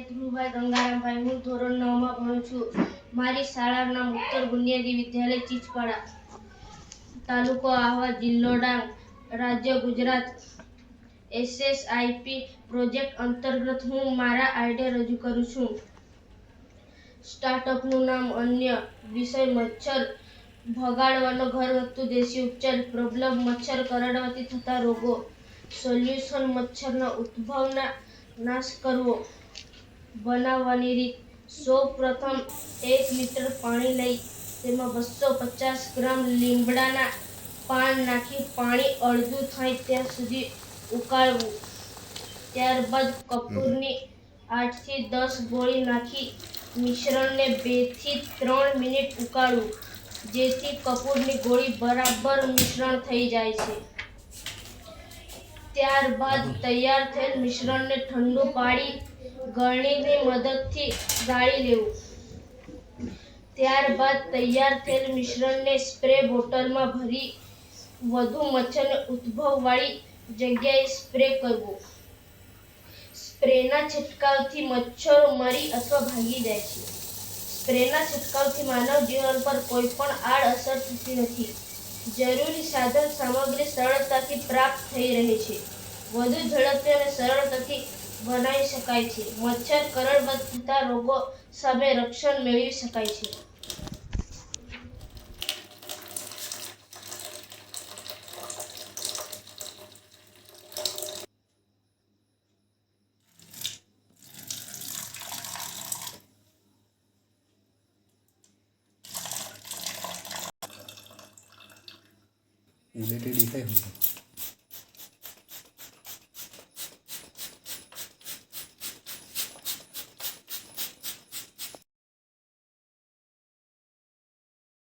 ધ્રુવભાઈ ગંગારામભાઈ, હું ધોરણ 9 માં ભણું છું. મારી શાળાનું નામ ઉત્તર બુનિયાદી વિદ્યાલય ચીચપાડા, તાલુકો આહવા, જિલ્લો ડાંગ, રાજ્ય ગુજરાત. SSIP પ્રોજેક્ટ અંતર્ગત હું મારા આઈડિયા રજૂ કરું છું. સ્ટાર્ટઅપનું નામ અન્ય, વિષય મચ્છર ભગાડવાનો ઘરગથ્થુ દેશી ઉપચાર, પ્રોબ્લેમ મચ્છર કરડવાથી થતા રોગો, સોલ્યુશન મચ્છરના ઉદ્ભવના નાશ કરવો. બનાવવાની રીત: સૌ પ્રથમ 1 લીટર પાણી લઈ તેમાં 250 ગ્રામ લીમડાના પાન નાખી પાણી અડધું થાય ત્યાં સુધી ઉકાળવું. ત્યારબાદ કપૂરની 8 થી 10 ગોળી નાખી મિશ્રણને 2 થી 3 મિનિટ ઉકાળવું, જેથી કપૂરની ગોળી બરાબર મિશ્રણ થઈ જાય છે. ત્યારબાદ તૈયાર થયેલ મિશ્રણને ઠંડુ પાડી ગળણીની મદદથી ગાળી લેવું. ત્યારબાદ તૈયાર થયેલ મિશ્રણને સ્પ્રે બોટલમાં ભરી વધુ મચ્છરને ઉદ્ભવવાળી જગ્યાએ સ્પ્રે કરવું. સ્પ્રેના છંટકાવથી મચ્છરો મરી અથવા ભાગી જાય છે. સ્પ્રેના છંટકાવથી માનવ જીવન પર કોઈ પણ આડઅસર થતી નથી. જરૂરી સાધન સામગ્રી સરળતાથી પ્રાપ્ત થઈ રહે છે. વધુ ઝડપથી અને સરળતાથી બનાવી શકાય છે. મચ્છર કરડવાથી થતા રોગો સામે રક્ષણ મેળવી શકાય છે. ઉડેટે દેખાય